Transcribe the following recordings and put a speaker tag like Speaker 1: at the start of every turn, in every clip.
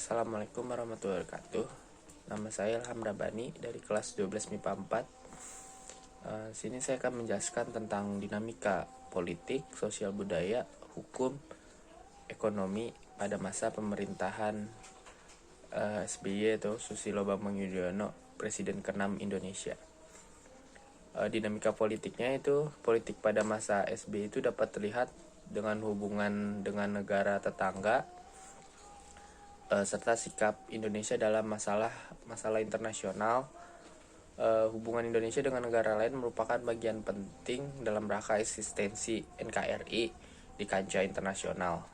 Speaker 1: Assalamualaikum warahmatullahi wabarakatuh. Nama saya Ilham Rabani dari kelas 12 MIPA 4. Sini saya akan menjelaskan tentang dinamika politik, sosial budaya, hukum, ekonomi pada masa pemerintahan SBY atau Susilo Bambang Yudhoyono, Presiden ke-6 Indonesia. Dinamika politiknya itu, politik pada masa SBY itu dapat terlihat dengan hubungan dengan negara tetangga, serta sikap Indonesia dalam masalah internasional. Hubungan Indonesia dengan negara lain merupakan bagian penting dalam rangka eksistensi NKRI di kancah internasional.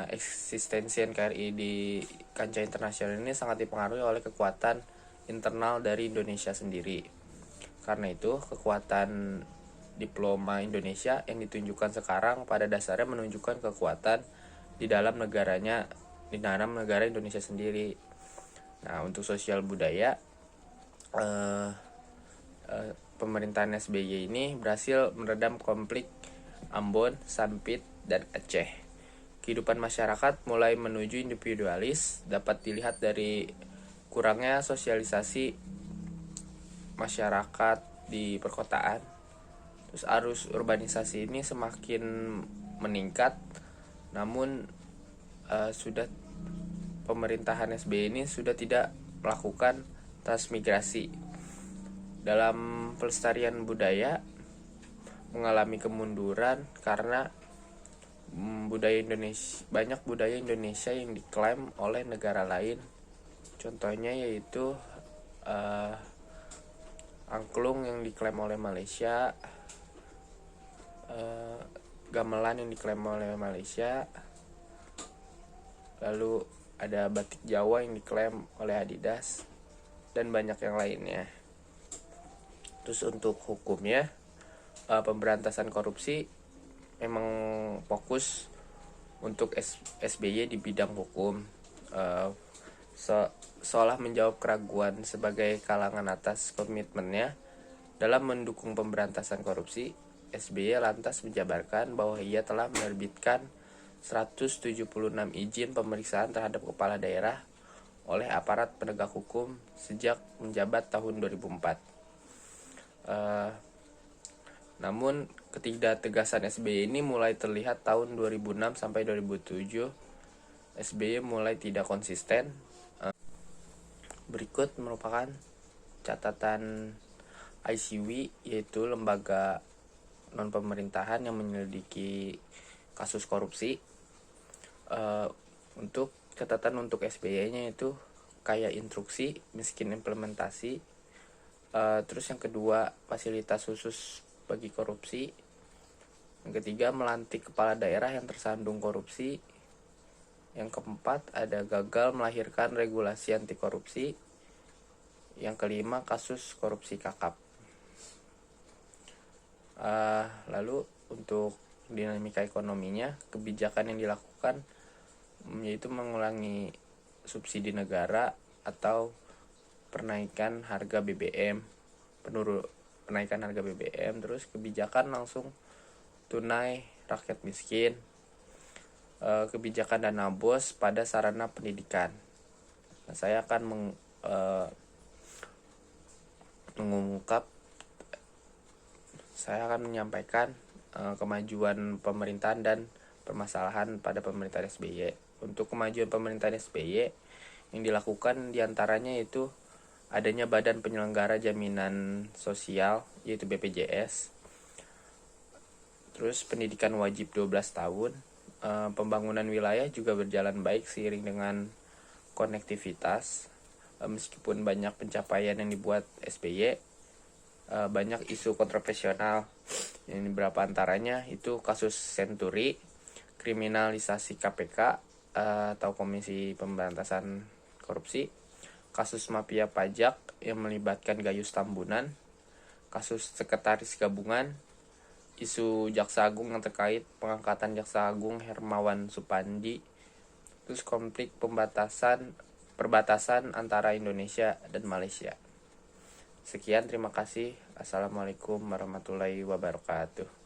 Speaker 1: Eksistensi NKRI di kancah internasional ini sangat dipengaruhi oleh kekuatan internal dari Indonesia sendiri. Karena itu, kekuatan diploma Indonesia yang ditunjukkan sekarang pada dasarnya menunjukkan kekuatan di dalam negara Indonesia sendiri. Nah, untuk sosial budaya, pemerintahan SBY ini berhasil meredam konflik Ambon, Sampit, dan Aceh. Kehidupan masyarakat mulai menuju individualis, dapat dilihat dari kurangnya sosialisasi masyarakat di perkotaan. Terus arus urbanisasi ini semakin meningkat, namun pemerintahan SBY ini sudah tidak melakukan transmigrasi. Dalam pelestarian budaya mengalami kemunduran karena banyak budaya Indonesia yang diklaim oleh negara lain. Contohnya yaitu angklung yang diklaim oleh Malaysia, gamelan yang diklaim oleh Malaysia, lalu ada batik Jawa yang diklaim oleh Adidas, dan banyak yang lainnya. Terus untuk hukumnya, pemberantasan korupsi memang fokus untuk SBY di bidang hukum. Seolah menjawab keraguan sebagai kalangan atas komitmennya dalam mendukung pemberantasan korupsi, SBY lantas menjabarkan bahwa ia telah menerbitkan 176 izin pemeriksaan terhadap kepala daerah oleh aparat penegak hukum sejak menjabat tahun 2004. Namun ketidaktegasan SBY ini mulai terlihat tahun 2006 sampai 2007. SBY mulai tidak konsisten. Berikut merupakan catatan ICW, yaitu lembaga non-pemerintahan yang menyelidiki kasus korupsi. Untuk catatan untuk SBY-nya itu kaya instruksi, miskin implementasi. Terus yang kedua, fasilitas khusus bagi korupsi. Yang ketiga, melantik kepala daerah yang tersandung korupsi. Yang keempat, ada gagal melahirkan regulasi anti korupsi. Yang kelima, kasus korupsi kakap. Lalu untuk dinamika ekonominya, kebijakan yang dilakukan yaitu mengurangi subsidi negara atau penaikan harga BBM, terus kebijakan langsung tunai rakyat miskin, kebijakan dana bos pada sarana pendidikan. Nah, saya akan menyampaikan kemajuan pemerintahan dan permasalahan pada pemerintahan SBY. Untuk kemajuan pemerintahan SBY yang dilakukan diantaranya yaitu adanya Badan Penyelenggara Jaminan Sosial, yaitu BPJS. Terus pendidikan wajib 12 tahun. Pembangunan wilayah juga berjalan baik seiring dengan konektivitas. Meskipun banyak pencapaian yang dibuat SBY, banyak isu kontroversial. Ini beberapa antaranya itu kasus Senturi, kriminalisasi KPK atau Komisi Pemberantasan Korupsi, kasus mafia pajak yang melibatkan Gayus Tambunan, kasus sekretaris gabungan, isu Jaksa Agung yang terkait pengangkatan Jaksa Agung Hermawan Supandi, terus konflik perbatasan antara Indonesia dan Malaysia. Sekian, terima kasih. Assalamualaikum warahmatullahi wabarakatuh.